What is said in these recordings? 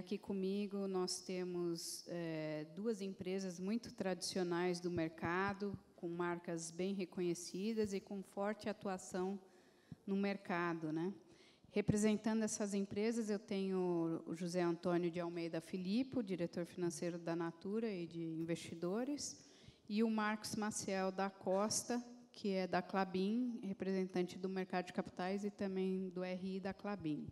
aqui comigo nós temos duas empresas muito tradicionais do mercado, com marcas bem reconhecidas e com forte atuação no mercado, né? Representando essas empresas, eu tenho o José Antônio de Almeida Filippo, diretor financeiro da Natura e de investidores, e o Marcos Maciel da Costa, que é da Klabin, representante do mercado de capitais e também do RI da Klabin.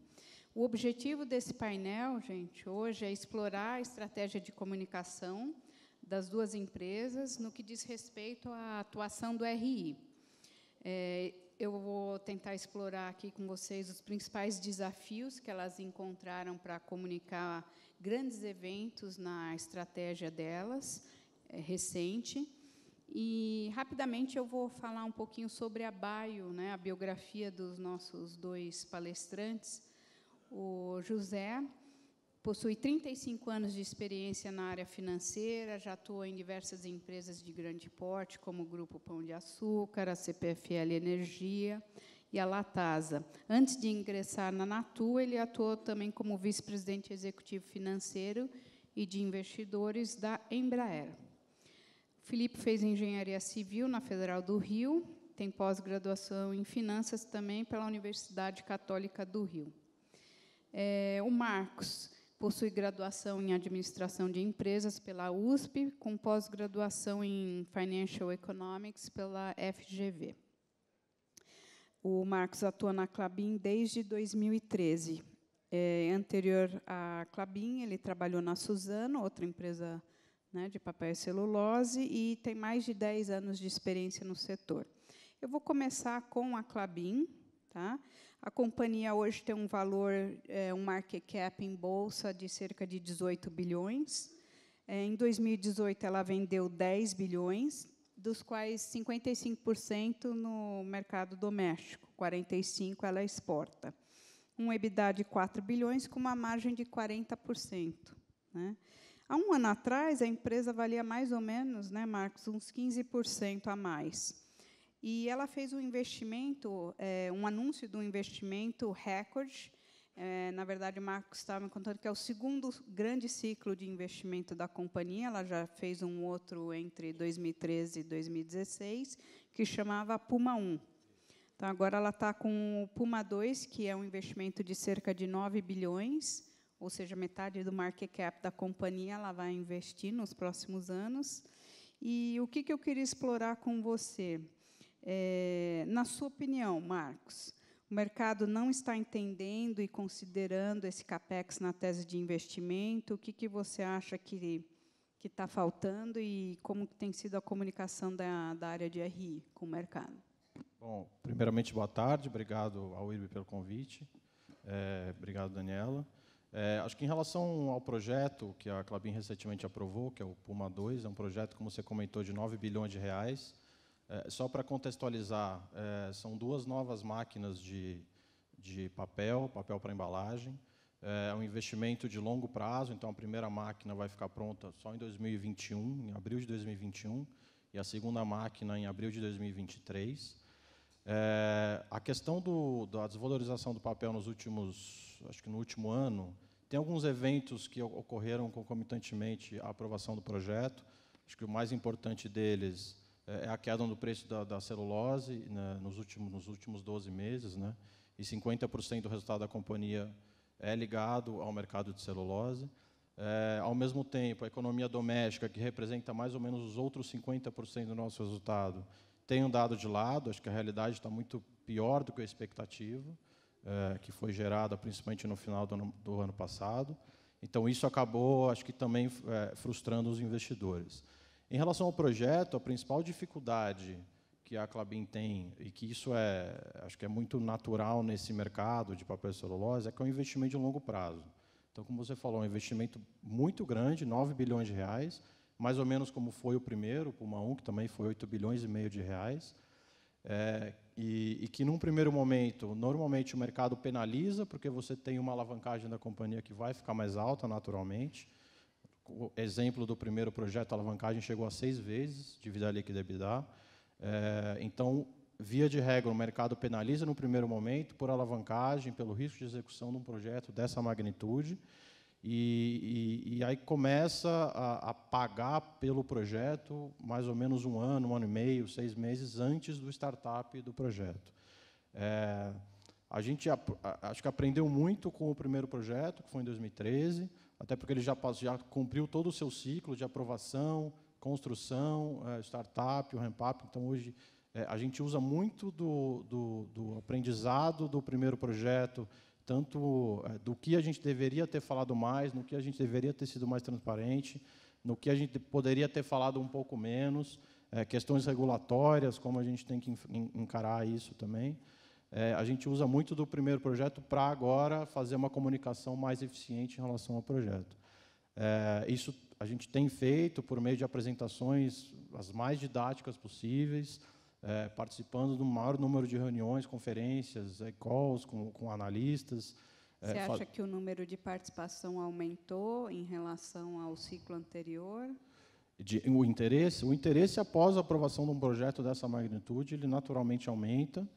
O objetivo desse painel, gente, hoje é explorar a estratégia de comunicação das duas empresas no que diz respeito à atuação do RI. Eu vou tentar explorar aqui com vocês os principais desafios que elas encontraram para comunicar grandes eventos na estratégia delas, recente. E, rapidamente, eu vou falar um pouquinho sobre a bio, né, a biografia dos nossos dois palestrantes. O José possui 35 anos de experiência na área financeira, já atuou em diversas empresas de grande porte, como o Grupo Pão de Açúcar, a CPFL Energia e a Latasa. Antes de ingressar na Natura, ele atuou também como vice-presidente executivo financeiro e de investidores da Embraer. O Felipe fez engenharia civil na Federal do Rio, tem pós-graduação em finanças também pela Universidade Católica do Rio. O Marcos possui graduação em administração de empresas pela USP, com pós-graduação em Financial Economics pela FGV. O Marcos atua na Klabin desde 2013. Anterior à Klabin, ele trabalhou na Suzano, outra empresa, né, de papel e celulose, e tem mais de 10 anos de experiência no setor. Eu vou começar com a Klabin. Tá? A companhia hoje tem um valor, um market cap em bolsa de cerca de 18 bilhões. Em 2018, ela vendeu 10 bilhões, dos quais 55% no mercado doméstico, 45% ela exporta. Um EBITDA de 4 bilhões, com uma margem de 40%. Né? Há um ano atrás, a empresa valia mais ou menos, né, Marcos, uns 15% a mais. E ela fez um investimento, um anúncio de um investimento recorde. Na verdade, o Marcos estava me contando que é o segundo grande ciclo de investimento da companhia. Ela já fez um outro entre 2013 e 2016, que chamava Puma 1. Então, agora ela está com o Puma 2, que é um investimento de cerca de 9 bilhões, ou seja, metade do market cap da companhia ela vai investir nos próximos anos. E o que eu queria explorar com você? Na sua opinião, Marcos, o mercado não está entendendo e considerando esse CAPEX na tese de investimento? O que você acha que está faltando e como tem sido a comunicação da área de RI com o mercado? Bom, primeiramente, boa tarde. Obrigado ao IRB pelo convite. Obrigado, Daniela. Acho que, em relação ao projeto que a Klabin recentemente aprovou, que é o Puma 2, é um projeto, como você comentou, de 9 bilhões de reais. Só para contextualizar, são duas novas máquinas de papel para embalagem. É um investimento de longo prazo, então a primeira máquina vai ficar pronta só em 2021, em abril de 2021, e a segunda máquina em abril de 2023. A questão da desvalorização do papel nos últimos, acho que no último ano, tem alguns eventos que ocorreram concomitantemente à aprovação do projeto. Acho que o mais importante deles é a queda no preço da celulose, né, nos últimos 12 meses, né, e 50% do resultado da companhia é ligado ao mercado de celulose. Ao mesmo tempo, a economia doméstica, que representa mais ou menos os outros 50% do nosso resultado, tem andado de lado. Acho que a realidade está muito pior do que a expectativa, que foi gerada principalmente no final do ano passado. Então, isso acabou, acho que também frustrando os investidores. Em relação ao projeto, a principal dificuldade que a Klabin tem, e que isso acho que é muito natural nesse mercado de papel e celulose, é que é um investimento de longo prazo. Então, como você falou, é um investimento muito grande, 9 bilhões de reais, mais ou menos como foi o primeiro, o Puma 1, que também foi 8 bilhões e meio de reais, e que, num primeiro momento, normalmente o mercado penaliza, porque você tem uma alavancagem da companhia que vai ficar mais alta, naturalmente. O exemplo do primeiro projeto, a alavancagem chegou a 6 vezes, dívida líquida EBITDA. Então, via de regra, o mercado penaliza no primeiro momento por alavancagem, pelo risco de execução de um projeto dessa magnitude. E aí começa a pagar pelo projeto mais ou menos um ano e meio, 6 meses antes do startup do projeto. A gente acho que aprendeu muito com o primeiro projeto, que foi em 2013, até porque ele já cumpriu todo o seu ciclo de aprovação, construção, startup, o ramp-up. Então, hoje, a gente usa muito do aprendizado do primeiro projeto, tanto do que a gente deveria ter falado mais, no que a gente deveria ter sido mais transparente, no que a gente poderia ter falado um pouco menos, questões regulatórias, como a gente tem que encarar isso também. A gente usa muito do primeiro projeto para agora fazer uma comunicação mais eficiente em relação ao projeto. Isso a gente tem feito por meio de apresentações as mais didáticas possíveis, participando do maior número de reuniões, conferências, calls com analistas. Você acha que o número de participação aumentou em relação ao ciclo anterior? O interesse após a aprovação de um projeto dessa magnitude, ele naturalmente aumenta.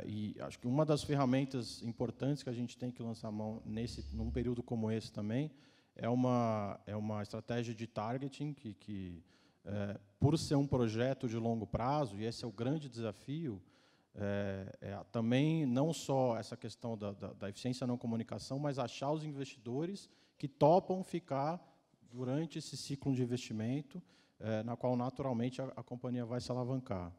E acho que uma das ferramentas importantes que a gente tem que lançar a mão num período como esse também é uma estratégia de targeting que por ser um projeto de longo prazo, e esse é o grande desafio, também não só essa questão da eficiência na comunicação, mas achar os investidores que topam ficar durante esse ciclo de investimento, na qual naturalmente a companhia vai se alavancar.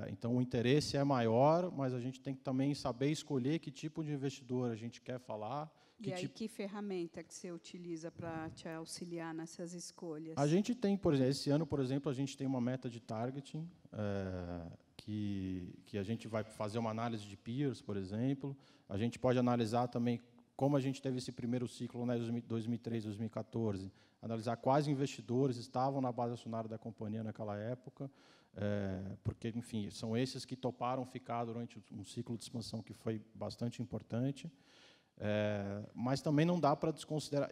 Então, o interesse é maior, mas a gente tem que também saber escolher que tipo de investidor a gente quer falar. Que ferramenta que você utiliza para te auxiliar nessas escolhas? A gente tem, por exemplo, esse ano, por exemplo, a gente tem uma meta de targeting, que a gente vai fazer uma análise de peers, por exemplo. A gente pode analisar também, como a gente teve esse primeiro ciclo, né, 2013, 2014, analisar quais investidores estavam na base acionária da companhia naquela época, porque, enfim, são esses que toparam ficar durante um ciclo de expansão que foi bastante importante. Mas também não dá para desconsiderar,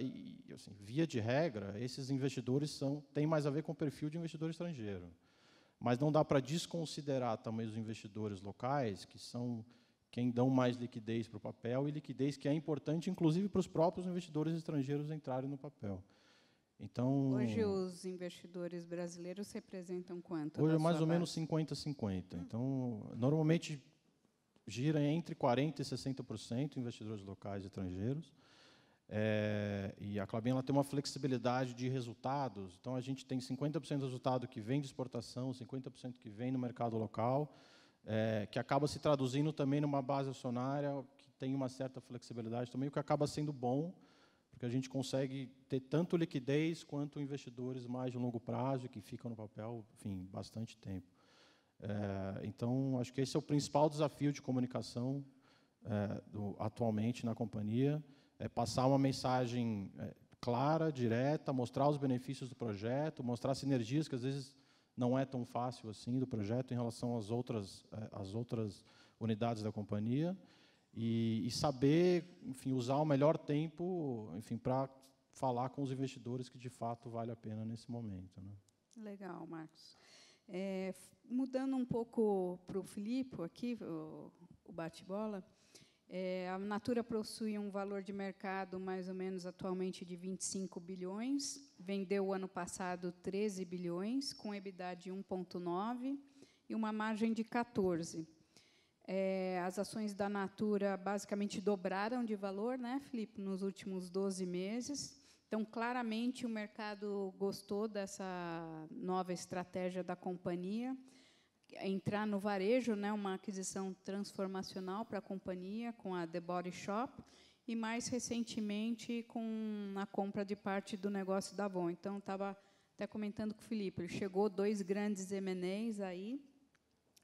assim, via de regra, esses investidores têm mais a ver com o perfil de investidor estrangeiro. Mas não dá para desconsiderar também os investidores locais, que são quem dão mais liquidez para o papel, e liquidez que é importante, inclusive, para os próprios investidores estrangeiros entrarem no papel. Então, hoje, os investidores brasileiros representam quanto? Hoje é mais ou menos 50-50. Então, normalmente, gira entre 40% e 60% investidores locais e estrangeiros. E a Klabin tem uma flexibilidade de resultados. Então, a gente tem 50% do resultado que vem de exportação, 50% que vem no mercado local, que acaba se traduzindo também numa base acionária que tem uma certa flexibilidade também, o que acaba sendo bom, porque a gente consegue ter tanto liquidez quanto investidores mais de longo prazo, que ficam no papel, enfim, bastante tempo. Então, acho que esse é o principal desafio de comunicação atualmente na companhia, passar uma mensagem clara, direta, mostrar os benefícios do projeto, mostrar sinergias que, às vezes, não é tão fácil assim do projeto em relação às outras unidades da companhia, e saber, enfim, usar o melhor tempo, enfim, para falar com os investidores que, de fato, vale a pena nesse momento, né? Legal, Marcos. Mudando um pouco para o Filipe, aqui, o bate-bola, a Natura possui um valor de mercado mais ou menos atualmente de 25 bilhões, vendeu o ano passado 13 bilhões, com EBITDA de 1,9 e uma margem de 14. As ações da Natura basicamente dobraram de valor, né, Filipe, nos últimos 12 meses. Então, claramente, o mercado gostou dessa nova estratégia da companhia, entrar no varejo, né, uma aquisição transformacional para a companhia, com a The Body Shop, e, mais recentemente, com a compra de parte do negócio da Avon. Então, estava até comentando com o Filipe, ele chegou 2 grandes M&As aí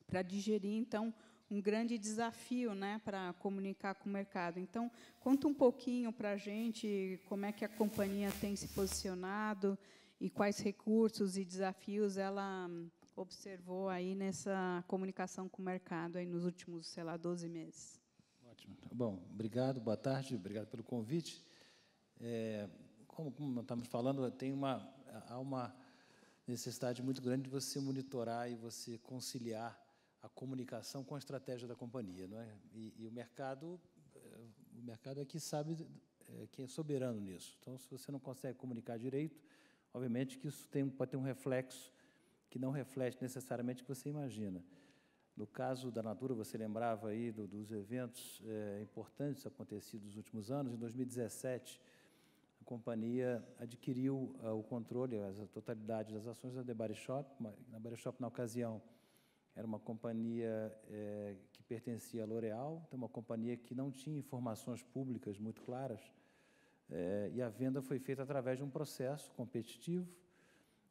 para digerir, então, um grande desafio, né, para comunicar com o mercado. Então, conta um pouquinho para a gente como é que a companhia tem se posicionado e quais recursos e desafios ela observou aí nessa comunicação com o mercado aí nos últimos, sei lá, 12 meses. Ótimo. Bom, obrigado, boa tarde, obrigado pelo convite. Como estamos falando, há uma necessidade muito grande de você monitorar e você conciliar a comunicação com a estratégia da companhia, não é? E o mercado aqui sabe quem é soberano nisso. Então, se você não consegue comunicar direito, obviamente que isso pode ter um reflexo que não reflete necessariamente o que você imagina. No caso da Natura, você lembrava aí dos eventos importantes acontecidos nos últimos anos. Em 2017, a companhia adquiriu o controle, a totalidade das ações da The Body Shop. A Body Shop, na ocasião, era uma companhia que pertencia à L'Oréal, então uma companhia que não tinha informações públicas muito claras, e a venda foi feita através de um processo competitivo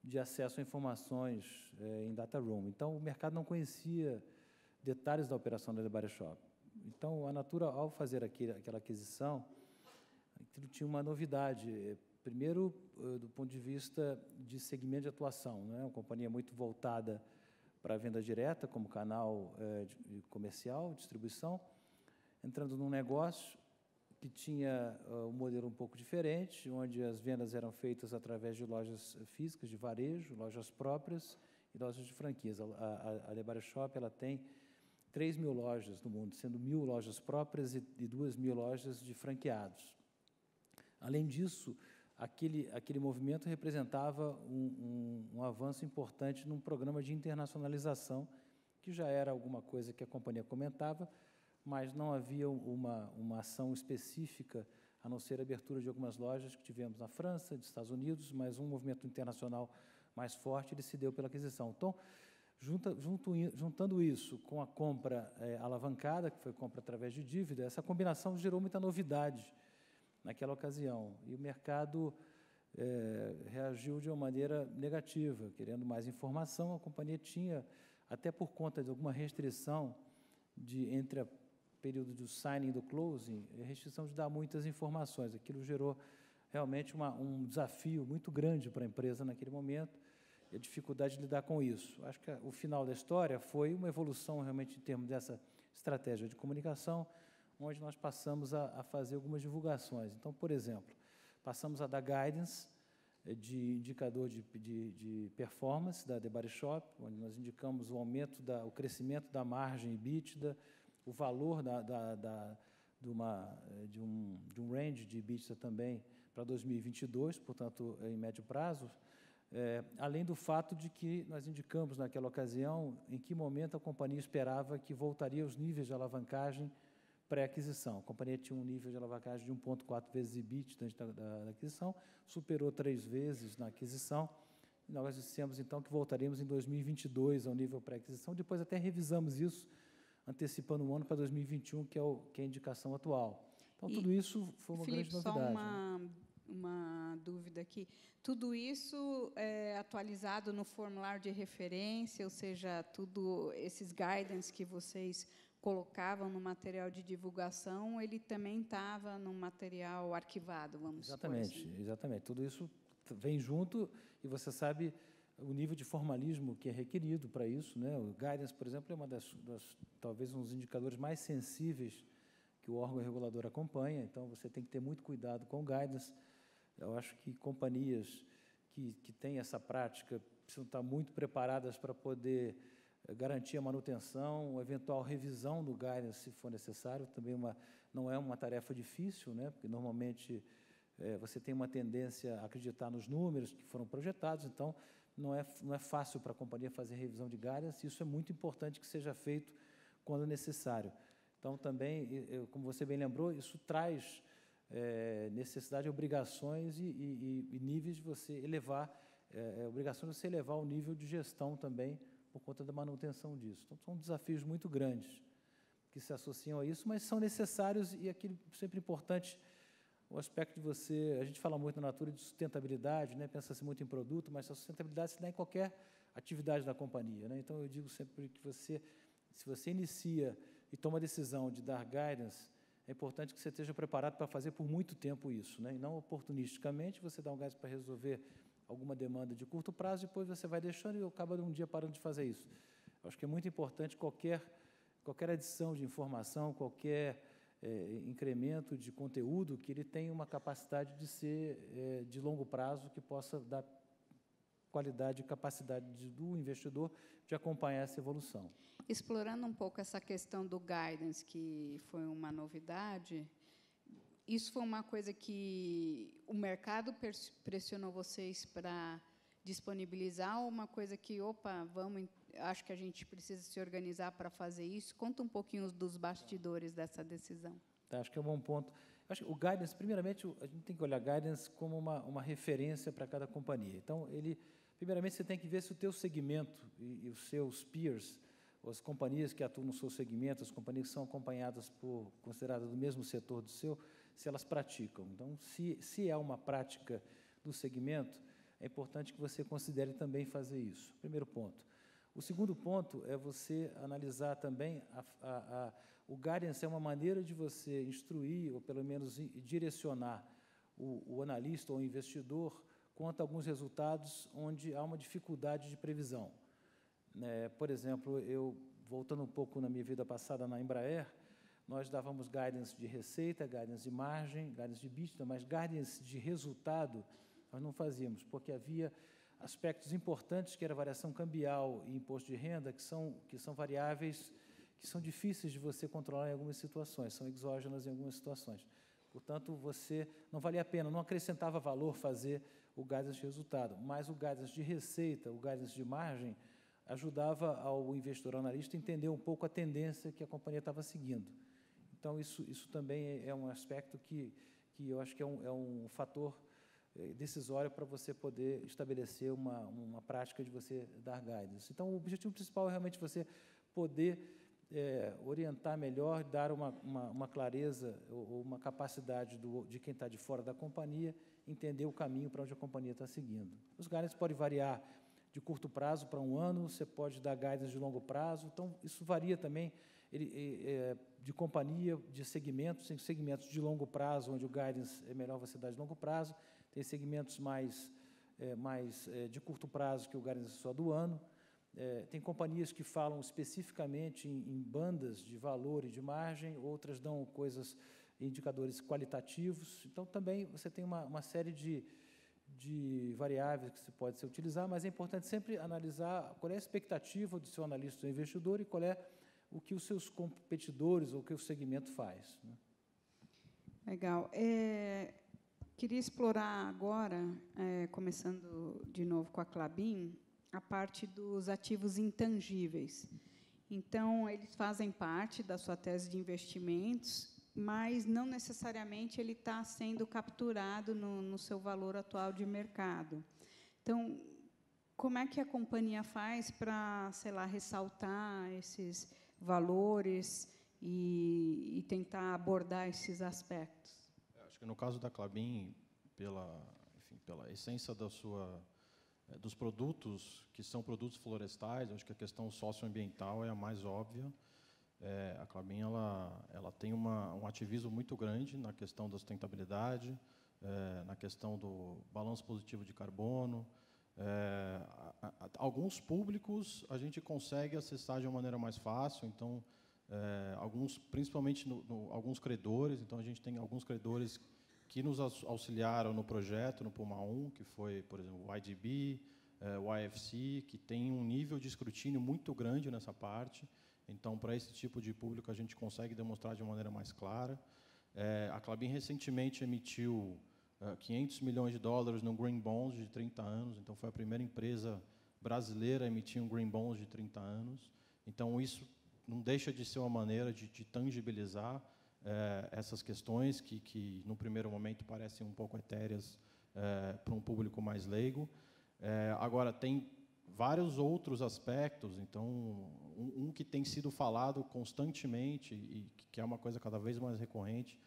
de acesso a informações em data room. Então, o mercado não conhecia detalhes da operação da The Body Shop. Então, a Natura, ao fazer aquela aquisição, aquilo tinha uma novidade. Primeiro, do ponto de vista de segmento de atuação, né? Uma companhia muito voltada para a venda direta, como canal comercial, distribuição, entrando num negócio que tinha um modelo um pouco diferente, onde as vendas eram feitas através de lojas físicas, de varejo, lojas próprias e lojas de franquias. A The Body Shop ela tem 3.000 lojas no mundo, sendo 1.000 lojas próprias e 2.000 lojas de franqueados. Além disso, aquele movimento representava um avanço importante num programa de internacionalização, que já era alguma coisa que a companhia comentava, mas não havia uma ação específica, a não ser a abertura de algumas lojas que tivemos na França, nos Estados Unidos, mas um movimento internacional mais forte, ele se deu pela aquisição. Então, juntando isso com a compra alavancada, que foi compra através de dívida, essa combinação gerou muita novidade naquela ocasião, e o mercado reagiu de uma maneira negativa, querendo mais informação. A companhia tinha, até por conta de alguma restrição entre o período do signing e do closing, a restrição de dar muitas informações. Aquilo gerou realmente um desafio muito grande para a empresa naquele momento, e a dificuldade de lidar com isso. Acho que o final da história foi uma evolução realmente em termos dessa estratégia de comunicação, onde nós passamos a fazer algumas divulgações. Então, por exemplo, passamos a dar guidance de indicador de performance da The Body Shop, onde nós indicamos o aumento, o crescimento da margem EBITDA, o valor de um range de EBITDA também para 2022, portanto, em médio prazo, além do fato de que nós indicamos naquela ocasião em que momento a companhia esperava que voltaria aos níveis de alavancagem pré-aquisição. A companhia tinha um nível de alavancagem de 1,4 vezes EBITDA antes da aquisição, superou 3 vezes na aquisição, e nós dissemos, então, que voltaríamos em 2022 ao nível pré-aquisição. Depois até revisamos isso, antecipando um ano para 2021, que é a indicação atual. Então, tudo isso foi uma grande novidade. Só uma dúvida aqui. Tudo isso é atualizado no formulário de referência, ou seja, tudo esses guidance que vocês colocavam no material de divulgação, ele também estava no material arquivado, vamos supor assim. Exatamente. Tudo isso vem junto, e você sabe o nível de formalismo que é requerido para isso, né? O guidance, por exemplo, é uma talvez um dos indicadores mais sensíveis que o órgão regulador acompanha, então você tem que ter muito cuidado com o guidance. Eu acho que companhias que têm essa prática precisam estar muito preparadas para poder garantir a manutenção, uma eventual revisão do guidance, se for necessário. Também não é uma tarefa difícil, né? Porque normalmente você tem uma tendência a acreditar nos números que foram projetados, então não é fácil para a companhia fazer revisão de guidance. Isso é muito importante que seja feito quando necessário. Então, também, como você bem lembrou, isso traz necessidade de obrigações e níveis de você elevar, obrigações de você elevar o nível de gestão também, por conta da manutenção disso. Então, são desafios muito grandes que se associam a isso, mas são necessários, e aquilo sempre importante, o aspecto de você, a gente fala muito na Natura de sustentabilidade, né? Pensa-se muito em produto, mas a sustentabilidade se dá em qualquer atividade da companhia, né? Então, eu digo sempre que se você inicia e toma a decisão de dar guidance, é importante que você esteja preparado para fazer por muito tempo isso, né? E não oportunisticamente você dá um guidance para resolver alguma demanda de curto prazo, depois você vai deixando e acaba um dia parando de fazer isso. Eu acho que é muito importante qualquer adição de informação, qualquer incremento de conteúdo, que ele tenha uma capacidade de ser de longo prazo, que possa dar qualidade e capacidade do investidor de acompanhar essa evolução. Explorando um pouco essa questão do guidance, que foi uma novidade, isso foi uma coisa que o mercado pressionou vocês para disponibilizar, ou uma coisa que, opa, acho que a gente precisa se organizar para fazer isso? Conta um pouquinho dos bastidores dessa decisão. Tá, acho que é um bom ponto. Acho que o guidance, primeiramente, a gente tem que olhar guidance como uma referência para cada companhia. Então, primeiramente, você tem que ver se o teu segmento e os seus peers, as companhias que atuam no seu segmento, as companhias que são acompanhadas consideradas do mesmo setor do seu, se elas praticam. Então, se é uma prática do segmento, é importante que você considere também fazer isso. Primeiro ponto. O segundo ponto é você analisar também o guidance é uma maneira de você instruir, ou pelo menos direcionar o analista ou o investidor quanto a alguns resultados onde há uma dificuldade de previsão. Por exemplo, voltando um pouco na minha vida passada na Embraer, nós dávamos guidance de receita, guidance de margem, guidance de EBITDA, mas guidance de resultado nós não fazíamos, porque havia aspectos importantes, que era variação cambial e imposto de renda, que são variáveis que são difíceis de você controlar em algumas situações, são exógenas em algumas situações. Portanto, não valia a pena, não acrescentava valor fazer o guidance de resultado, mas o guidance de receita, o guidance de margem, ajudava ao investidor analista a entender um pouco a tendência que a companhia estava seguindo. Então, isso também é um aspecto que eu acho que é um fator decisório para você poder estabelecer uma prática de você dar guidance. Então, o objetivo principal é realmente você poder orientar melhor, dar uma clareza ou uma capacidade de quem está de fora da companhia, entender o caminho para onde a companhia está seguindo. Os guidance podem variar de curto prazo para 1 ano, você pode dar guidance de longo prazo, então isso varia também de companhia, de segmentos, tem segmentos de longo prazo, onde o guidance é melhor você dar de longo prazo, tem segmentos mais de curto prazo, que o guidance é só do ano. Tem companhias que falam especificamente em bandas de valor e de margem, outras dão indicadores qualitativos. Então, também você tem uma série de variáveis que pode ser utilizar, mas é importante sempre analisar qual é a expectativa do seu analista ou investidor e qual é o que os seus competidores ou o que o segmento faz, né? Legal. Queria explorar agora, começando de novo com a Klabin, a parte dos ativos intangíveis. Então, eles fazem parte da sua tese de investimentos, mas não necessariamente ele está sendo capturado no seu valor atual de mercado. Então, como é que a companhia faz para, sei lá, ressaltar esses valores e tentar abordar esses aspectos? Acho que no caso da Klabin, pela essência dos produtos, que são produtos florestais, acho que a questão socioambiental é a mais óbvia. A Klabin ela tem um ativismo muito grande na questão da sustentabilidade, na questão do balanço positivo de carbono. Alguns públicos a gente consegue acessar de uma maneira mais fácil, então, principalmente alguns credores, então a gente tem alguns credores que nos auxiliaram no projeto, no Puma 1, que foi, por exemplo, o IDB, o IFC, que tem um nível de escrutínio muito grande nessa parte. Então, para esse tipo de público, a gente consegue demonstrar de uma maneira mais clara. A Klabin recentemente emitiu $500 milhões no Green Bonds de 30 anos, então foi a primeira empresa brasileira a emitir um Green Bonds de 30 anos. Então, isso não deixa de ser uma maneira de tangibilizar essas questões que, no primeiro momento, parecem um pouco etéreas para um público mais leigo. Agora, tem vários outros aspectos, então, um que tem sido falado constantemente e que é uma coisa cada vez mais recorrente,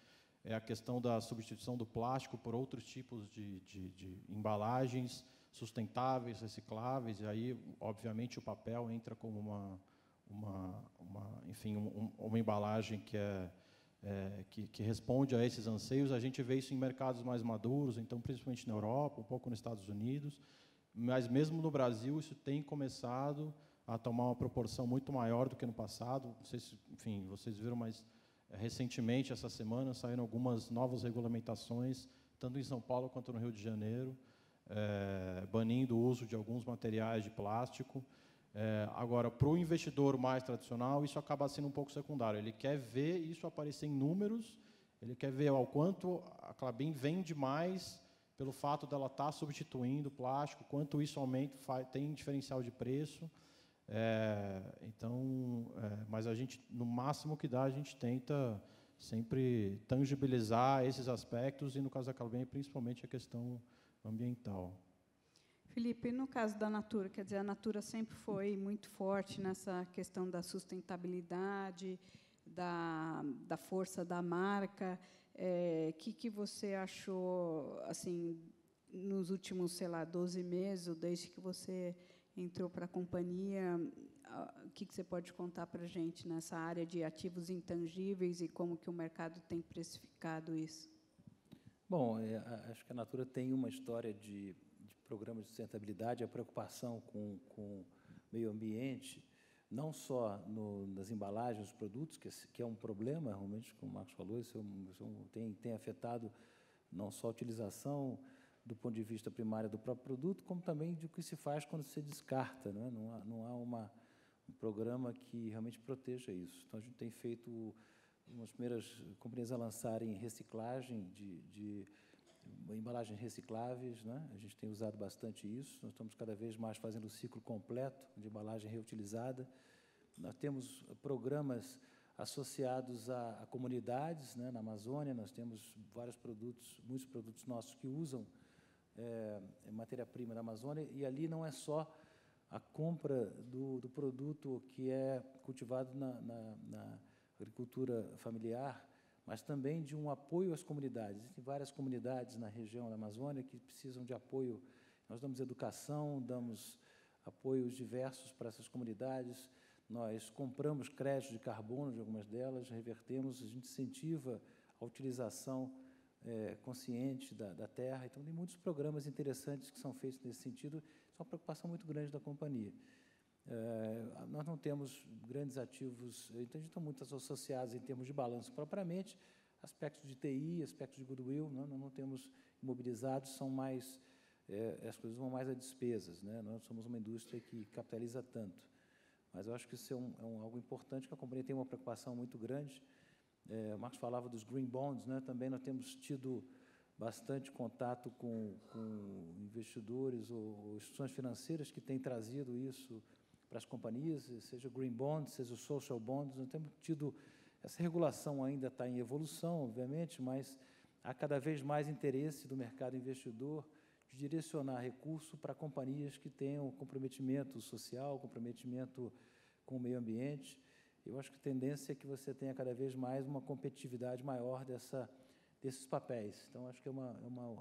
é a questão da substituição do plástico por outros tipos de embalagens sustentáveis, recicláveis, e aí, obviamente, o papel entra como uma embalagem que responde a esses anseios. A gente vê isso em mercados mais maduros, então, principalmente na Europa, um pouco nos Estados Unidos, mas mesmo no Brasil isso tem começado a tomar uma proporção muito maior do que no passado. Não sei se, enfim, vocês viram, mas recentemente, essa semana, saíram algumas novas regulamentações, tanto em São Paulo quanto no Rio de Janeiro, banindo o uso de alguns materiais de plástico. Agora, para o investidor mais tradicional, isso acaba sendo um pouco secundário. Ele quer ver isso aparecer em números, Ele quer ver o quanto a Klabin vende mais pelo fato dela estar substituindo o plástico, quanto isso aumenta, tem diferencial de preço. Mas a gente, no máximo que dá, a gente tenta sempre tangibilizar esses aspectos, e no caso da Klabin, principalmente a questão ambiental. Felipe, no caso da Natura, quer dizer, a Natura sempre foi muito forte nessa questão da sustentabilidade, da força da marca. Que você achou, assim, nos últimos, sei lá, 12 meses, ou desde que você entrou para a companhia, o que você pode contar para a gente nessa área de ativos intangíveis e como que o mercado tem precificado isso? Bom, acho que a Natura tem uma história de programas de sustentabilidade, a preocupação com o meio ambiente, não só nas embalagens dos produtos, que é um problema, realmente, como o Marcos falou, isso tem afetado não só a utilização do ponto de vista primário do próprio produto, como também do que se faz quando se descarta, né? Não há um programa que realmente proteja isso. Então, a gente tem feito umas primeiras companhias a lançarem reciclagem de embalagens recicláveis, né? A gente tem usado bastante isso. Nós estamos cada vez mais fazendo o ciclo completo de embalagem reutilizada. Nós temos programas associados a comunidades, né? Na Amazônia, nós temos muitos produtos nossos que usam matéria-prima da Amazônia, e ali não é só a compra do produto que é cultivado na agricultura familiar, mas também de um apoio às comunidades. Existem várias comunidades na região da Amazônia que precisam de apoio. Nós damos educação, damos apoios diversos para essas comunidades, nós compramos créditos de carbono de algumas delas, revertemos, a gente incentiva a utilização consciente da terra. Então, tem muitos programas interessantes que são feitos nesse sentido. Isso é uma preocupação muito grande da companhia. Nós não temos grandes ativos, então, a gente está muito associados em termos de balanço propriamente, aspectos de TI, aspectos de goodwill, nós não temos imobilizados, são mais, as coisas vão mais a despesas, né? Nós somos uma indústria que capitaliza tanto. Mas eu acho que isso é algo importante, que a companhia tem uma preocupação muito grande. O Marcos falava dos green bonds, né? Também nós temos tido bastante contato com investidores ou instituições financeiras que têm trazido isso para as companhias, seja o green bond, seja o social bonds. Nós temos tido, essa regulação ainda está em evolução, obviamente, mas há cada vez mais interesse do mercado investidor de direcionar recurso para companhias que tenham comprometimento social, comprometimento com o meio ambiente. Eu acho que a tendência é que você tenha cada vez mais uma competitividade maior desses papéis. Então, acho que é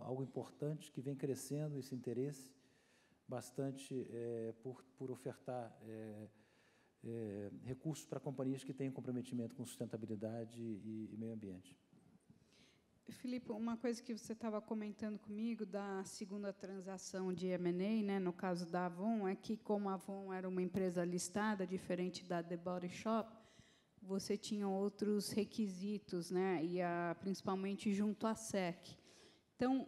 algo importante que vem crescendo esse interesse bastante por ofertar recursos para companhias que tenham comprometimento com sustentabilidade e meio ambiente. Felipe, uma coisa que você estava comentando comigo da segunda transação de M&A, né, no caso da Avon, é que, como a Avon era uma empresa listada, diferente da The Body Shop, você tinha outros requisitos, né, principalmente junto à SEC. Então,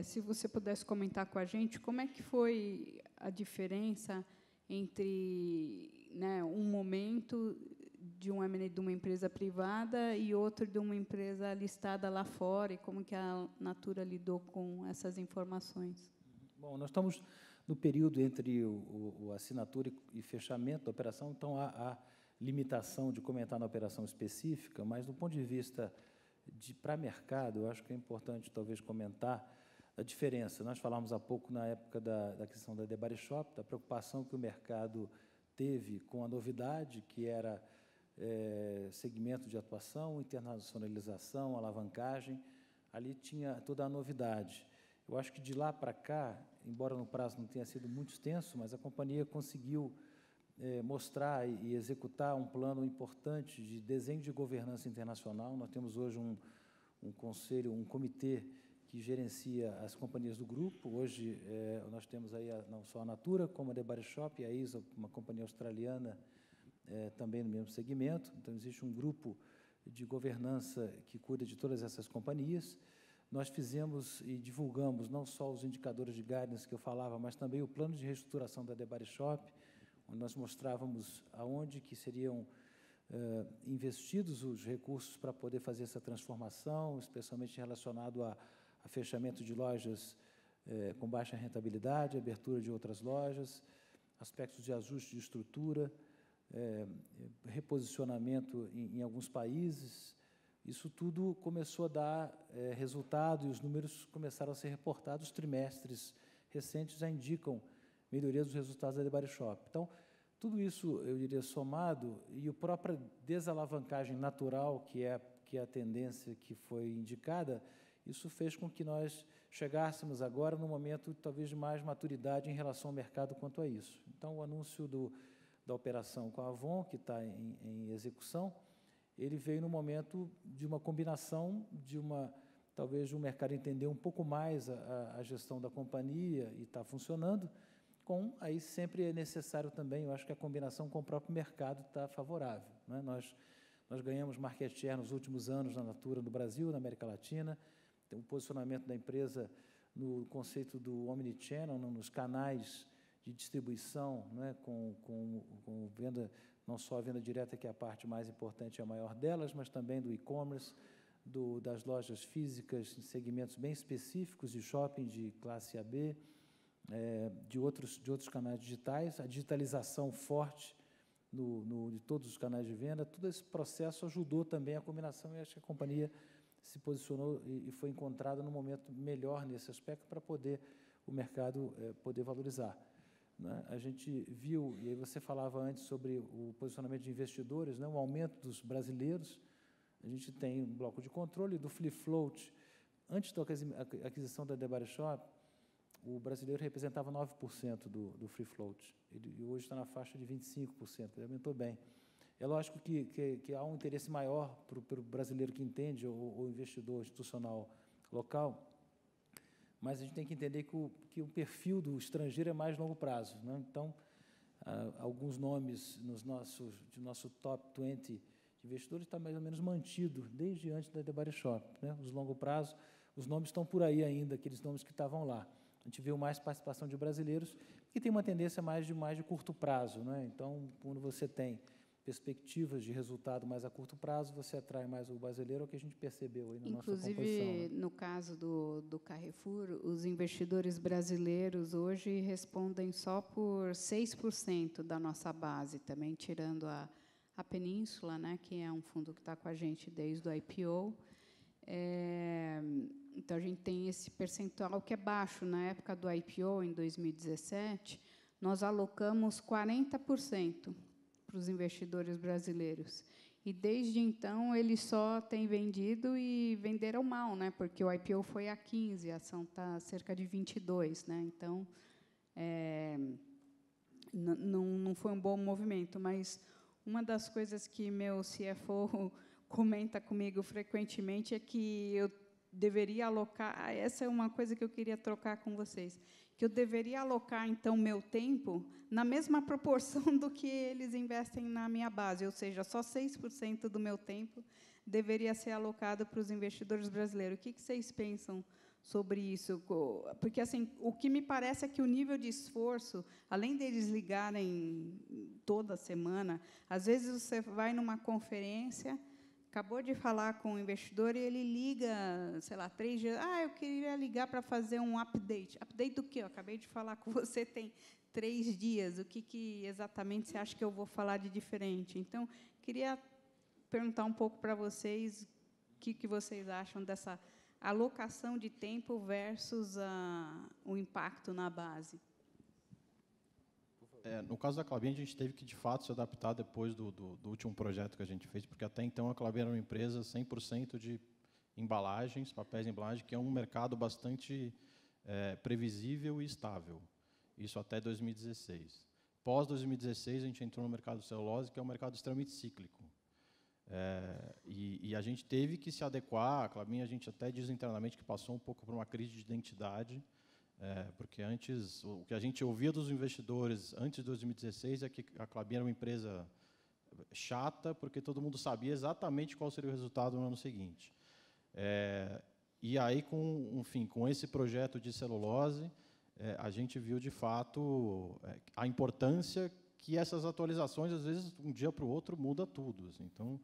se você pudesse comentar com a gente, como é que foi a diferença entre, né, um momento de um M&A de uma empresa privada e outro de uma empresa listada lá fora, e como que a Natura lidou com essas informações? Bom, nós estamos no período entre a assinatura e fechamento da operação, então há limitação de comentar na operação específica, mas do ponto de vista para mercado, eu acho que é importante talvez comentar a diferença. Nós falamos há pouco, na época da questão da The Body Shop, da preocupação que o mercado teve com a novidade, que era segmento de atuação, internacionalização, alavancagem. Ali tinha toda a novidade. Eu acho que de lá para cá, embora no prazo não tenha sido muito extenso, mas a companhia conseguiu mostrar e executar um plano importante de desenho de governança internacional. Nós temos hoje um conselho, um comitê que gerencia as companhias do grupo. Hoje nós temos aí não só a Natura, como a The Body Shop e a ISO, uma companhia australiana, também no mesmo segmento. Então, existe um grupo de governança que cuida de todas essas companhias. Nós fizemos e divulgamos não só os indicadores de guidance que eu falava, mas também o plano de reestruturação da The Body Shop, onde nós mostrávamos aonde que seriam investidos os recursos para poder fazer essa transformação, especialmente relacionado a fechamento de lojas com baixa rentabilidade, abertura de outras lojas, aspectos de ajuste de estrutura, reposicionamento em alguns países. Isso tudo começou a dar resultado e os números começaram a ser reportados. Os trimestres recentes já indicam melhoria dos resultados da The Body Shop. Então, tudo isso, eu diria, somado, e a própria desalavancagem natural, que é a tendência que foi indicada, isso fez com que nós chegássemos agora num momento talvez de mais maturidade em relação ao mercado quanto a isso. Então, o anúncio da operação com a Avon, que está em execução, ele veio no momento de uma combinação talvez de um mercado entender um pouco mais a gestão da companhia e está funcionando, aí sempre é necessário também, eu acho que a combinação com o próprio mercado está favorável, né? Nós ganhamos market share nos últimos anos na Natura no Brasil, na América Latina, tem um posicionamento da empresa no conceito do omnichannel, nos canais de distribuição, né, com venda, não só a venda direta, que é a parte mais importante e a maior delas, mas também do e-commerce, das lojas físicas em segmentos bem específicos, de shopping de classe AB, de outros canais digitais, a digitalização forte de todos os canais de venda. Todo esse processo ajudou também a combinação, e acho que a companhia se posicionou e foi encontrada no momento melhor nesse aspecto para poder o mercado poder valorizar, né? A gente viu, e aí você falava antes sobre o posicionamento de investidores, né, o aumento dos brasileiros. A gente tem um bloco de controle do free float. Antes da aquisição da The Body Shop, o brasileiro representava 9% do free float, e hoje está na faixa de 25%, ele aumentou bem. É lógico que há um interesse maior para o brasileiro que entende, o investidor institucional local, mas a gente tem que entender que o perfil do estrangeiro é mais longo prazo, né? Então, alguns nomes de nosso top 20 de investidores está mais ou menos mantido desde antes da The Body Shop, né? Os longo prazo, os nomes estão por aí ainda, aqueles nomes que estavam lá. A gente viu mais participação de brasileiros, que tem uma tendência mais de curto prazo, né? Então, quando você tem perspectivas de resultado mais a curto prazo, você atrai mais o brasileiro, é o que a gente percebeu aí na nossa composição. Inclusive, no caso do Carrefour, os investidores brasileiros hoje respondem só por 6% da nossa base, também tirando a Península, né, que é um fundo que está com a gente desde o IPO. Então, a gente tem esse percentual que é baixo. Na época do IPO, em 2017, nós alocamos 40% para os investidores brasileiros. E, desde então, eles só têm vendido e venderam mal, né? Porque o IPO foi a 15, a ação está cerca de 22, né? Então, não foi um bom movimento. Mas uma das coisas que meu CFO comenta comigo frequentemente é que eu deveria alocar, essa é uma coisa que eu queria trocar com vocês, que eu deveria alocar, então, meu tempo na mesma proporção do que eles investem na minha base, ou seja, só 6% do meu tempo deveria ser alocado para os investidores brasileiros. O que vocês pensam sobre isso? Porque, assim, o que me parece é que o nível de esforço, além deles ligarem toda semana, às vezes você vai numa conferência, acabou de falar com o investidor e ele liga, sei lá, 3 dias. Eu queria ligar para fazer um update. Update do quê? Eu acabei de falar com você, tem 3 dias. O que exatamente você acha que eu vou falar de diferente? Então, queria perguntar um pouco para vocês o que vocês acham dessa alocação de tempo versus o impacto na base. No caso da Klabin, a gente teve que, de fato, se adaptar depois do último projeto que a gente fez, porque, até então, a Klabin era uma empresa 100% de embalagens, papéis de embalagem, que é um mercado bastante previsível e estável. Isso até 2016. Pós-2016, a gente entrou no mercado de celulose, que é um mercado extremamente cíclico. E a gente teve que se adequar. A Klabin, a gente até diz internamente que passou um pouco por uma crise de identidade, porque antes, o que a gente ouvia dos investidores antes de 2016 é que a Klabin era uma empresa chata, porque todo mundo sabia exatamente qual seria o resultado no ano seguinte. E aí, com esse projeto de celulose, a gente viu, de fato, a importância que essas atualizações, às vezes, um dia para o outro, muda tudo. Assim. Então,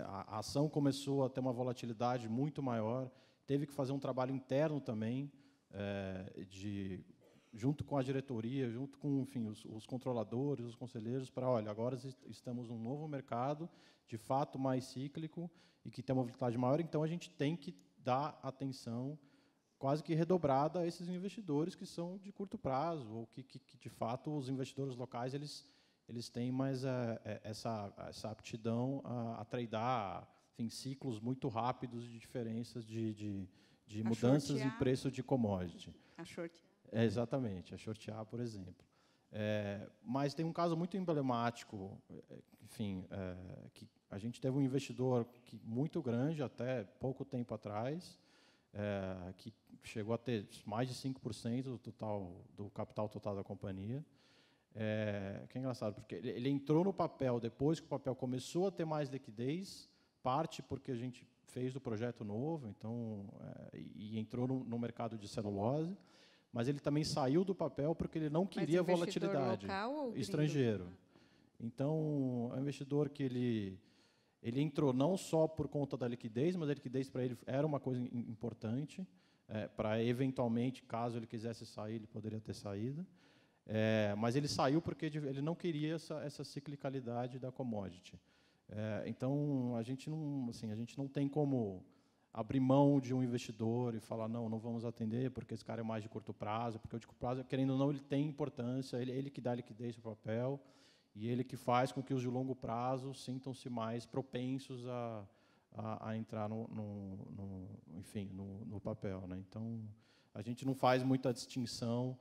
a ação começou a ter uma volatilidade muito maior, teve que fazer um trabalho interno também, junto com a diretoria, junto com, enfim, os controladores, os conselheiros, para, olha, agora estamos num novo mercado, de fato mais cíclico, e que tem uma volatilidade maior, então a gente tem que dar atenção quase que redobrada a esses investidores que são de curto prazo, ou que de fato, os investidores locais eles têm mais essa aptidão a tradear, enfim, ciclos muito rápidos de diferenças de mudanças em preço de commodity. A shortear. Exatamente, a shortear, por exemplo. Mas tem um caso muito emblemático, enfim, que a gente teve um investidor muito grande até pouco tempo atrás, que chegou a ter mais de 5% do capital total da companhia, que é engraçado, porque ele entrou no papel depois que o papel começou a ter mais liquidez, parte porque a gente fez o projeto novo, então, e entrou no mercado de celulose, mas ele também saiu do papel porque ele não queria volatilidade. Local ou estrangeiro. Então, é um investidor que ele entrou não só por conta da liquidez, mas a liquidez para ele era uma coisa importante, para eventualmente, caso ele quisesse sair, ele poderia ter saído. Mas ele saiu porque ele não queria essa ciclicalidade da commodity. Então, a gente não tem como abrir mão de um investidor e falar, não vamos atender porque esse cara é mais de curto prazo, porque o de curto prazo, querendo ou não, ele tem importância, ele que dá liquidez para o papel, e ele que faz com que os de longo prazo sintam-se mais propensos a entrar no papel. Né? Então, a gente não faz muita distinção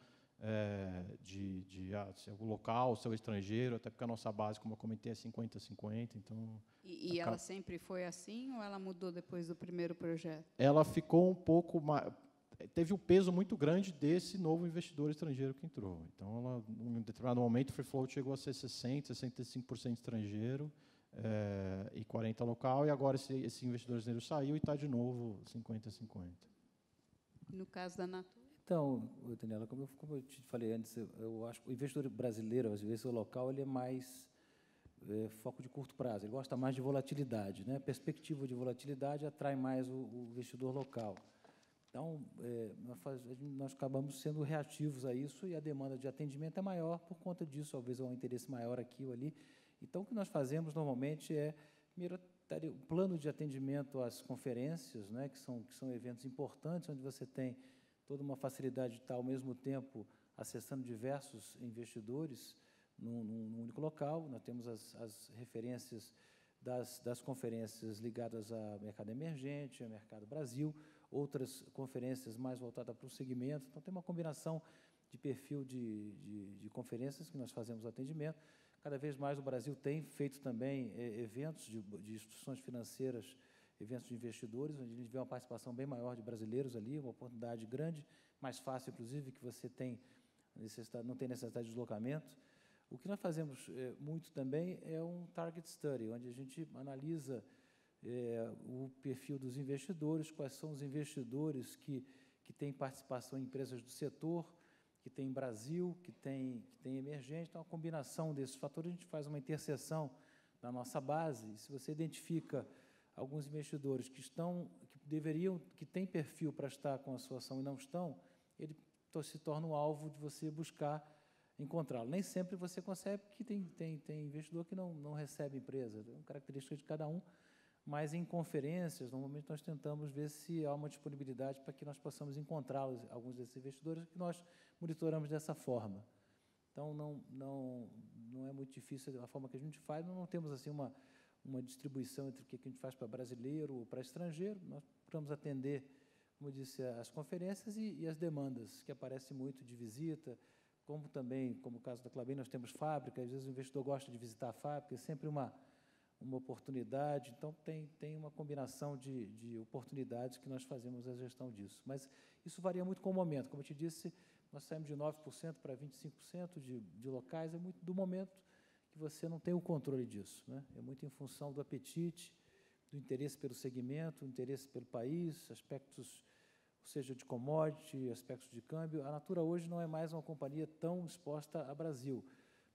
se é o local, se é o estrangeiro, até porque a nossa base, como eu comentei, é 50-50. Então, e ela sempre foi assim ou ela mudou depois do primeiro projeto? Ela ficou um pouco mais... Teve um peso muito grande desse novo investidor estrangeiro que entrou. Então, ela, em um determinado momento, o free float chegou a ser 60%, 65% estrangeiro e 40% local, e agora esse investidor estrangeiro saiu e está de novo 50-50. No caso da Natura? Então, Daniela, como eu te falei antes, eu acho que o investidor brasileiro, às vezes, o local, ele é mais foco de curto prazo, ele gosta mais de volatilidade. Né? A perspectiva de volatilidade atrai mais o investidor local. Então, nós acabamos sendo reativos a isso e a demanda de atendimento é maior por conta disso, talvez há um interesse maior aqui ou ali. Então, o que nós fazemos normalmente é, primeiro, o plano de atendimento às conferências, né, que são eventos importantes, onde você tem toda uma facilidade de estar, ao mesmo tempo, acessando diversos investidores num único local. Nós temos as referências das conferências ligadas a mercado emergente, a mercado Brasil, outras conferências mais voltadas para o segmento. Então, tem uma combinação de perfil de conferências que nós fazemos o atendimento. Cada vez mais o Brasil tem feito também eventos de instituições financeiras, eventos de investidores, onde a gente vê uma participação bem maior de brasileiros ali, uma oportunidade grande, mais fácil, inclusive, que você não tem necessidade de deslocamento. O que nós fazemos muito também é um target study, onde a gente analisa o perfil dos investidores, quais são os investidores que têm participação em empresas do setor, que tem Brasil, que tem emergente. Então, a combinação desses fatores, a gente faz uma interseção na nossa base, e se você identifica alguns investidores que têm perfil para estar com a sua ação e não estão, ele se torna um alvo de você buscar encontrá-lo. Nem sempre você consegue, porque tem investidor que não recebe empresa, é uma característica de cada um, mas em conferências, normalmente nós tentamos ver se há uma disponibilidade para que nós possamos encontrá-los, alguns desses investidores, que nós monitoramos dessa forma. Então, não é muito difícil a forma que a gente faz, nós não temos assim uma distribuição entre o que a gente faz para brasileiro ou para estrangeiro. Nós procuramos atender, como eu disse, as conferências e as demandas, que aparecem muito de visita, como também, como o caso da Klabin, nós temos fábrica, às vezes o investidor gosta de visitar a fábrica, é sempre uma oportunidade. Então, tem uma combinação de oportunidades que nós fazemos a gestão disso. Mas isso varia muito com o momento. Como eu te disse, nós saímos de 9% para 25% de locais, é muito do momento que você não tem o controle disso. Né? É muito em função do apetite, do interesse pelo segmento, do interesse pelo país, aspectos, ou seja, de commodity, aspectos de câmbio. A Natura hoje não é mais uma companhia tão exposta a Brasil.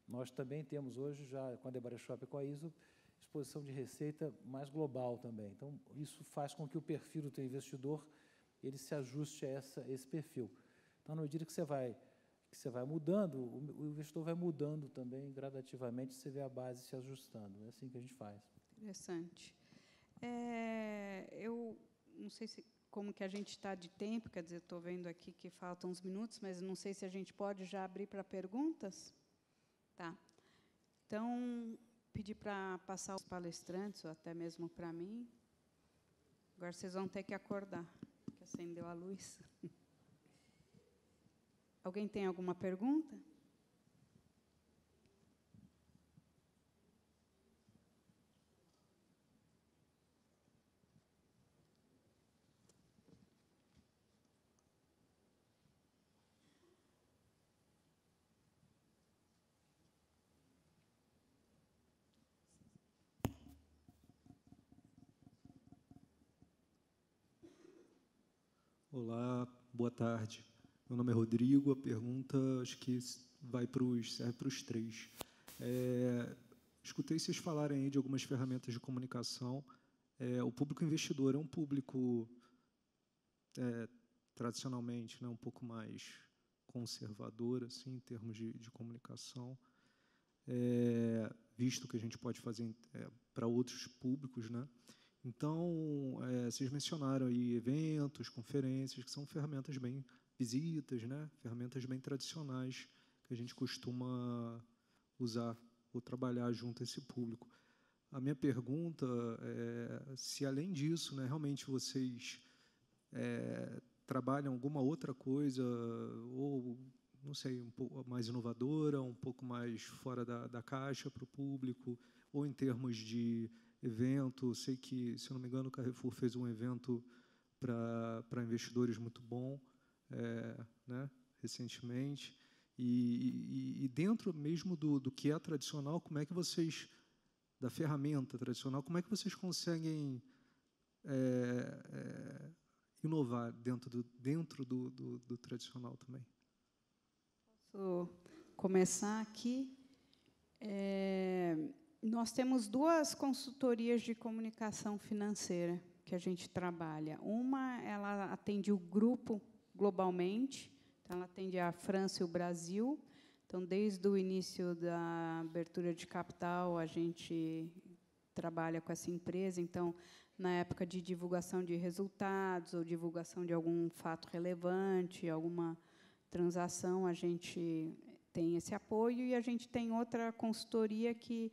Nós também temos hoje, já com a The Body Shop e com a ISO, exposição de receita mais global também. Então, isso faz com que o perfil do teu investidor ele se ajuste a esse perfil. Então, na medida que você vai mudando, o investidor vai mudando também gradativamente, você vê a base se ajustando. É assim que a gente faz. Interessante. Eu não sei como que a gente está de tempo, quer dizer, estou vendo aqui que faltam uns minutos, mas não sei se a gente pode já abrir para perguntas. Tá. Então, pedir para passar os palestrantes, ou até mesmo para mim. Agora vocês vão ter que acordar, que acendeu a luz. Alguém tem alguma pergunta? Olá, boa tarde. Meu nome é Rodrigo. A pergunta, acho que serve para os três. Escutei vocês falarem aí de algumas ferramentas de comunicação. O público investidor é um público, tradicionalmente, né, um pouco mais conservador, assim, em termos de comunicação, visto que a gente pode fazer para outros públicos, né? Então, vocês mencionaram aí eventos, conferências, que são ferramentas bem visitas, né? Ferramentas bem tradicionais que a gente costuma usar ou trabalhar junto a esse público. A minha pergunta é se, além disso, né, realmente vocês trabalham alguma outra coisa, ou, não sei, um pouco mais inovadora, um pouco mais fora da caixa para o público, ou em termos de evento. Sei que, se eu não me engano, o Carrefour fez um evento para investidores muito bom, né, recentemente. E dentro mesmo do que é tradicional, como é que vocês, da ferramenta tradicional, como é que vocês conseguem inovar dentro do tradicional também? Posso começar aqui? Nós temos duas consultorias de comunicação financeira que a gente trabalha. Uma, ela atende o grupo globalmente, então ela atende a França e o Brasil. Então, desde o início da abertura de capital, a gente trabalha com essa empresa. Então, na época de divulgação de resultados ou divulgação de algum fato relevante, alguma transação, a gente tem esse apoio. E a gente tem outra consultoria que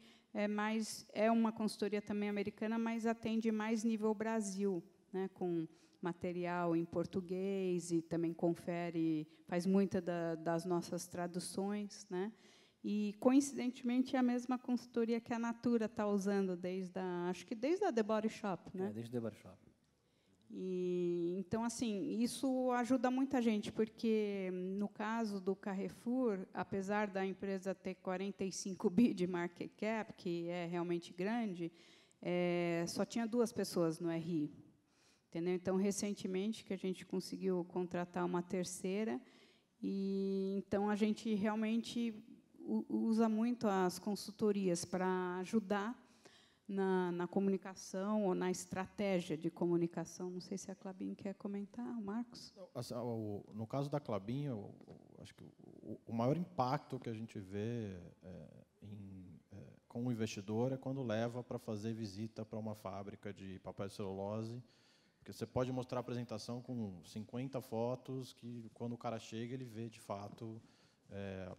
é uma consultoria também americana, mas atende mais nível Brasil, né, com material em português, e também faz muita das nossas traduções, né? E, coincidentemente, é a mesma consultoria que a Natura está usando acho que desde a The Body Shop, né? Desde a The Body Shop. E, então, assim, isso ajuda muita gente, porque, no caso do Carrefour, apesar da empresa ter 45 bi de market cap, que é realmente grande, só tinha 2 pessoas no RI. Entendeu? Então, recentemente, que a gente conseguiu contratar uma terceira, e então a gente realmente usa muito as consultorias para ajudar na comunicação ou na estratégia de comunicação. Não sei se a Klabin quer comentar, o Marcos? No caso da Klabin, acho que o maior impacto que a gente vê com o investidor é quando leva para fazer visita para uma fábrica de papel e celulose, porque você pode mostrar a apresentação com 50 fotos, que quando o cara chega, ele vê, de fato,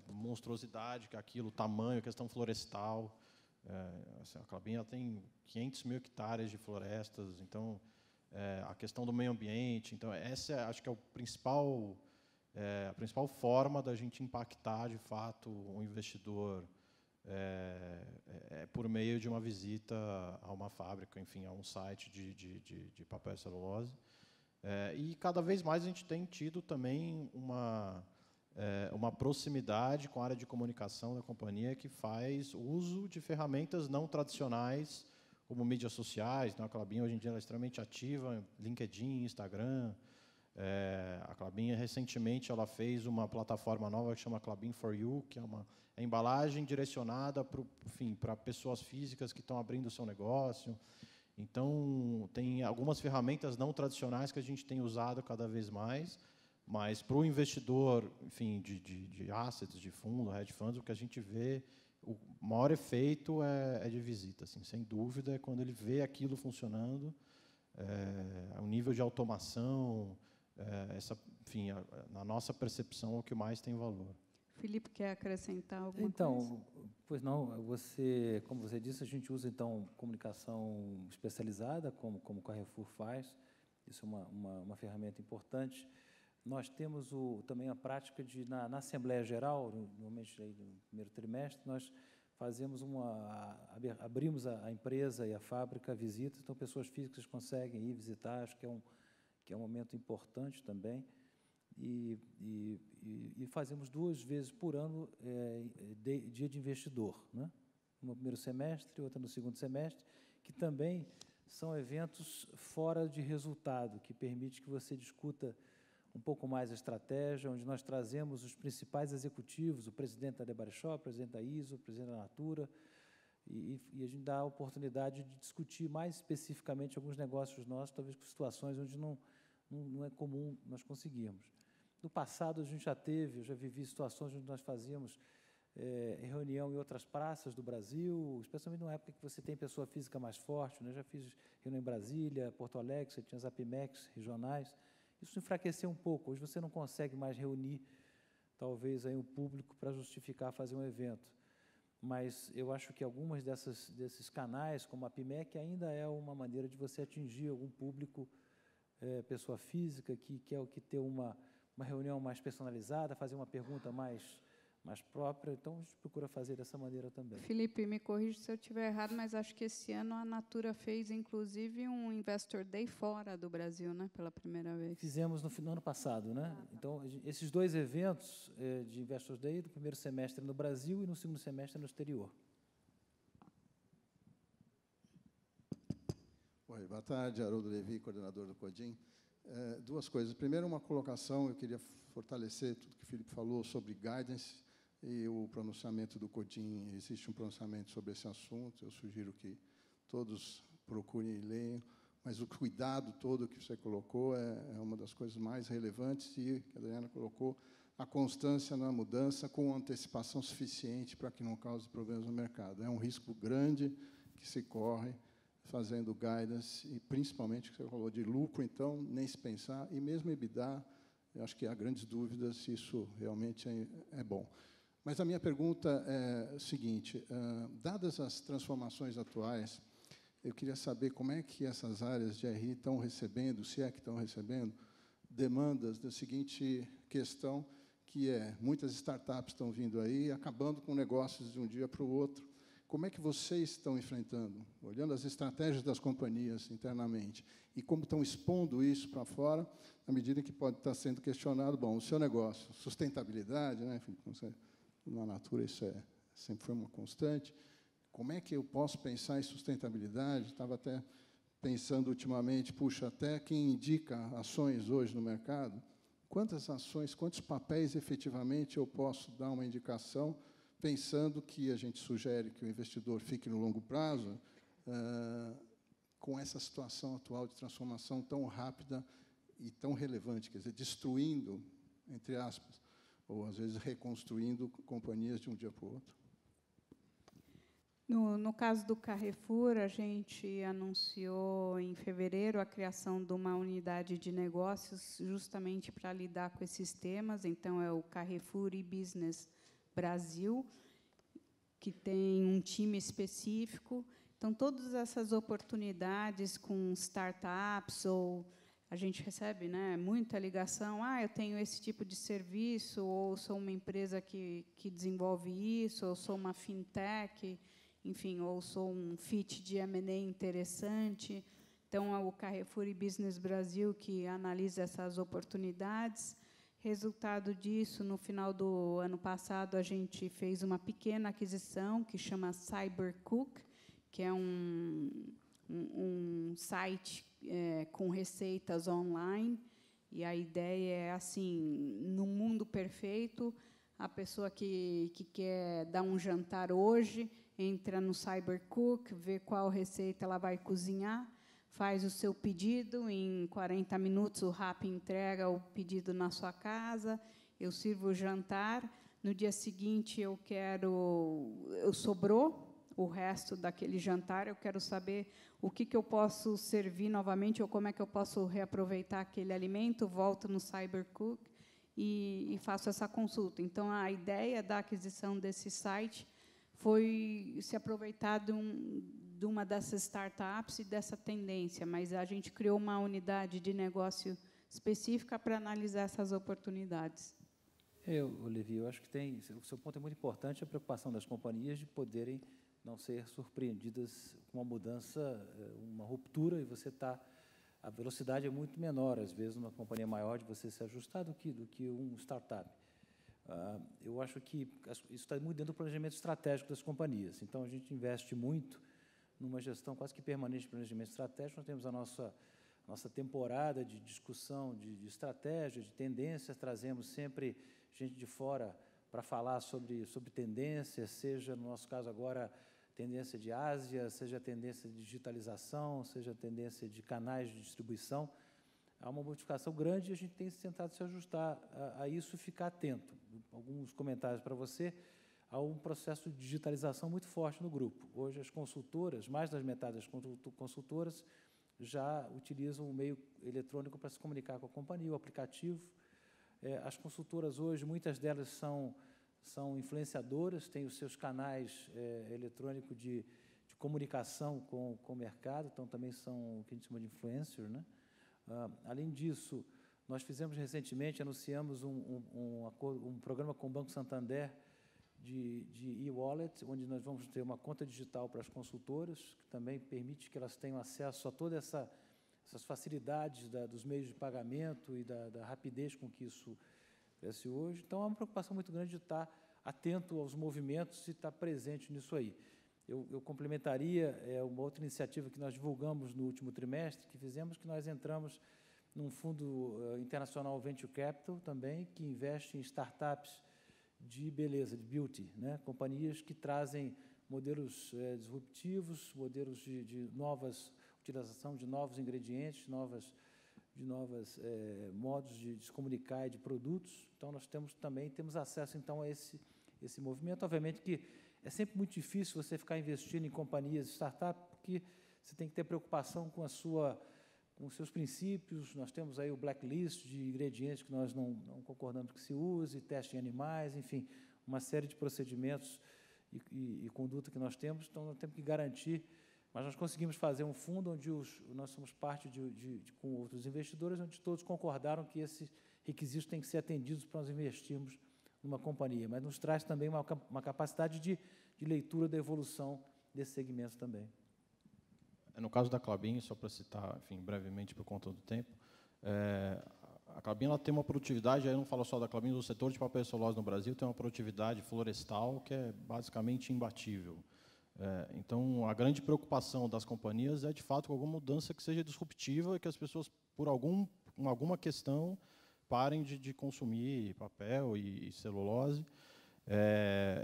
monstruosidade, que aquilo, tamanho, questão florestal. A Klabin tem 500 mil hectares de florestas, então, a questão do meio ambiente. Então, essa acho que é a principal forma da gente impactar, de fato, o investidor, por meio de uma visita a uma fábrica, enfim, a um site de papel e celulose. E, cada vez mais, a gente tem tido também uma proximidade com a área de comunicação da companhia, que faz uso de ferramentas não tradicionais, como mídias sociais. Então, a Klabin, hoje em dia, ela é extremamente ativa, LinkedIn, Instagram, A Klabin, recentemente, ela fez uma plataforma nova que chama Klabin for You, que é uma embalagem direcionada para pessoas físicas que estão abrindo o seu negócio. Então, tem algumas ferramentas não tradicionais que a gente tem usado cada vez mais, mas para o investidor, enfim, de assets, de fundo, hedge funds, o que a gente vê, o maior efeito é de visita, assim, sem dúvida, é quando ele vê aquilo funcionando, o nível de automação, enfim, na nossa percepção, é o que mais tem valor. Felipe, quer acrescentar alguma coisa? Então, pois não, como você disse, a gente usa, então, comunicação especializada, como o Carrefour faz, isso é uma ferramenta importante. Nós temos também a prática de, na Assembleia Geral, normalmente aí no primeiro trimestre, nós fazemos abrimos a empresa e a fábrica a visita, então pessoas físicas conseguem ir visitar, acho que é um momento importante também. E fazemos 2 vezes por ano dia de investidor, né? Uma no primeiro semestre, outra no segundo semestre, que também são eventos fora de resultado, que permite que você discuta um pouco mais a estratégia, onde nós trazemos os principais executivos, o presidente da The Body Shop, o presidente da ISO, o presidente da Natura, e a gente dá a oportunidade de discutir mais especificamente alguns negócios nossos, talvez com situações onde não é comum nós conseguirmos. No passado, eu já vivi situações onde nós fazíamos reunião em outras praças do Brasil, especialmente numa época que você tem pessoa física mais forte, né? Já fiz reunião em Brasília, Porto Alegre, você tinha as APMEX regionais. Isso enfraqueceu um pouco. Hoje você não consegue mais reunir, talvez, aí um público para justificar fazer um evento. Mas eu acho que algumas desses canais, como a APMEC, ainda é uma maneira de você atingir algum público, pessoa física, que quer ter uma reunião mais personalizada, fazer uma pergunta mais própria, então a gente procura fazer dessa maneira também. Felipe, me corrija se eu estiver errado, mas acho que esse ano a Natura fez, inclusive, um Investor Day fora do Brasil, né, pela primeira vez. Fizemos no ano passado, né? Então, esses 2 eventos de Investor Day, do primeiro semestre no Brasil e no segundo semestre no exterior. Oi, boa tarde, Haroldo Levi, coordenador do CODIM. 2 coisas. Primeiro, uma colocação, eu queria fortalecer tudo que o Felipe falou sobre guidance e o pronunciamento do CODIM. Existe um pronunciamento sobre esse assunto, eu sugiro que todos procurem e leiam, mas o cuidado todo que você colocou é uma das coisas mais relevantes e, que a Adriana colocou, a constância na mudança com antecipação suficiente para que não cause problemas no mercado. É um risco grande que se corre fazendo guidance, e principalmente, que você falou de lucro, então, nem se pensar, e mesmo EBITDA, eu acho que há grandes dúvidas se isso realmente é bom. Mas a minha pergunta é a seguinte, dadas as transformações atuais, eu queria saber como é que essas áreas de RI estão recebendo, se é que estão recebendo, demandas da seguinte questão, que muitas startups estão vindo aí, acabando com negócios de um dia para o outro. Como é que vocês estão enfrentando, olhando as estratégias das companhias internamente, e como estão expondo isso para fora, na medida que pode estar sendo questionado, bom, o seu negócio, sustentabilidade, né, na Natura isso sempre foi uma constante, como é que eu posso pensar em sustentabilidade? Estava até pensando ultimamente, puxa, até quem indica ações hoje no mercado, quantas ações, quantos papéis efetivamente eu posso dar uma indicação, pensando que a gente sugere que o investidor fique no longo prazo, com essa situação atual de transformação tão rápida e tão relevante, quer dizer, destruindo, entre aspas, ou, às vezes, reconstruindo companhias de um dia para o outro. No caso do Carrefour, a gente anunciou em fevereiro a criação de uma unidade de negócios justamente para lidar com esses temas. Então, é o Carrefour e-Business Brasil, que tem um time específico. Então, todas essas oportunidades com startups, ou a gente recebe, né, muita ligação, eu tenho esse tipo de serviço, ou sou uma empresa que desenvolve isso, ou sou uma fintech, enfim, ou sou um fit de M&A interessante. Então, é o Carrefour e-Business Brasil que analisa essas oportunidades. Resultado disso, no final do ano passado, a gente fez uma pequena aquisição que chama CyberCook, que é um site com receitas online, E a ideia é, assim, no mundo perfeito, a pessoa que quer dar um jantar hoje, entra no Cybercook, vê qual receita ela vai cozinhar, faz o seu pedido, em 40 minutos o Rappi entrega o pedido na sua casa, eu sirvo o jantar, no dia seguinte sobrou o resto daquele jantar, eu quero saber o que eu posso servir novamente, ou como é que eu posso reaproveitar aquele alimento, volto no Cybercook e faço essa consulta. Então, a ideia da aquisição desse site foi se aproveitar de uma dessas startups e dessa tendência, mas a gente criou uma unidade de negócio específica para analisar essas oportunidades. Levi, eu acho que o seu ponto é muito importante, a preocupação das companhias de poderem não ser surpreendidas com uma mudança, uma ruptura, e a velocidade é muito menor, às vezes, numa companhia maior, de você se ajustar do que um startup. Eu acho que isso está muito dentro do planejamento estratégico das companhias. Então, a gente investe muito numa gestão quase que permanente de planejamento estratégico. Nós temos a nossa temporada de discussão de estratégia, de tendências, trazemos sempre gente de fora para falar sobre tendências, seja, no nosso caso agora, tendência de Ásia, seja tendência de digitalização, seja tendência de canais de distribuição. Há uma modificação grande e a gente tem tentado se ajustar a isso e ficar atento. Alguns comentários para você. Há um processo de digitalização muito forte no grupo. Hoje, as consultoras, mais da metade das consultoras, já utilizam o meio eletrônico para se comunicar com a companhia, o aplicativo. As consultoras hoje, muitas delas são influenciadoras, têm os seus canais eletrônicos de comunicação com o mercado, então também são o que a gente chama de influencers, né? Além disso, nós fizemos recentemente, anunciamos um programa com o Banco Santander de e-wallet, onde nós vamos ter uma conta digital para as consultoras, que também permite que elas tenham acesso a todas essas facilidades dos meios de pagamento e da rapidez com que isso cresce hoje. Então, há uma preocupação muito grande de estar atento aos movimentos e estar presente nisso aí. Eu complementaria uma outra iniciativa que nós divulgamos no último trimestre, que nós entramos num fundo internacional Venture Capital também, que investe em startups de beleza, de beauty, né? Companhias que trazem modelos disruptivos, modelos de novas utilização de novos ingredientes, de novos modos de se comunicar e de produtos. Então, nós temos acesso então a esse movimento. Obviamente que é sempre muito difícil você ficar investindo em companhias startup, porque você tem que ter preocupação com os seus princípios. Nós temos aí o blacklist de ingredientes que nós não concordamos que se use, teste em animais, enfim, uma série de procedimentos e conduta que nós temos. Então, nós temos que garantir. Mas nós conseguimos fazer um fundo onde nós somos parte com outros investidores, onde todos concordaram que esses requisitos têm que ser atendidos para nós investirmos numa companhia. Mas nos traz também uma capacidade de leitura da evolução desse segmento também. No caso da Klabin, só para citar, enfim, brevemente por conta do tempo, a Klabin ela tem uma produtividade, aí eu não falo só da Klabin, do setor de papel e celulose no Brasil tem uma produtividade florestal que é basicamente imbatível. Então, a grande preocupação das companhias é, de fato, com alguma mudança que seja disruptiva e que as pessoas, por alguma questão, parem de consumir papel e celulose.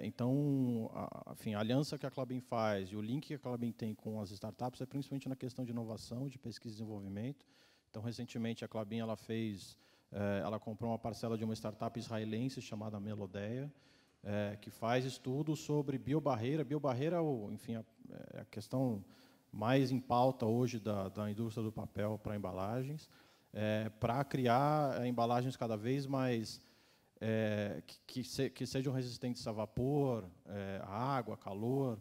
Então, enfim, a aliança que a Klabin faz e o link que a Klabin tem com as startups é principalmente na questão de inovação, de pesquisa e desenvolvimento. Então, recentemente, a Klabin ela comprou uma parcela de uma startup israelense chamada Melodeia, que faz estudos sobre biobarreira. Biobarreira, enfim, é a questão mais em pauta hoje da indústria do papel para embalagens, para criar embalagens cada vez mais que sejam resistentes a vapor, a água, a calor,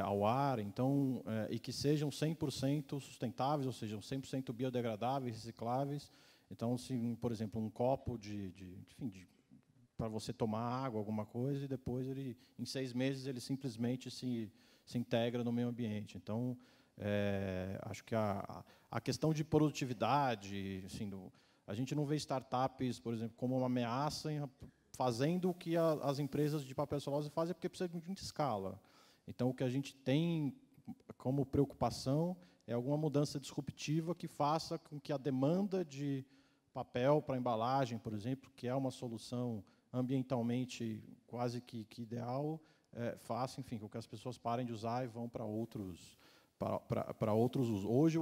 ao ar, então, e que sejam 100% sustentáveis, ou seja, 100% biodegradáveis, recicláveis. Então, se, por exemplo, um copo para você tomar água, alguma coisa, e depois, em 6 meses, ele simplesmente se integra no meio ambiente. Então, acho que a questão de produtividade, assim, a gente não vê startups, por exemplo, como uma ameaça fazendo o que as empresas de papel e celulose fazem, porque precisa de muita escala. Então, o que a gente tem como preocupação é alguma mudança disruptiva que faça com que a demanda papel para embalagem, por exemplo, que é uma solução ambientalmente quase que ideal, faça, enfim, com que as pessoas parem de usar e vão para outros usos. Hoje,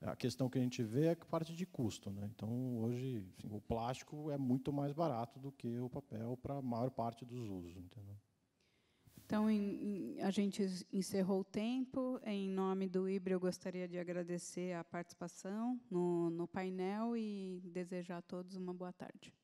a questão que a gente vê é a parte de custo, né? Então, hoje, assim, o plástico é muito mais barato do que o papel para a maior parte dos usos, entendeu? Então, a gente encerrou o tempo. Em nome do IBRE, eu gostaria de agradecer a participação no painel e desejar a todos uma boa tarde.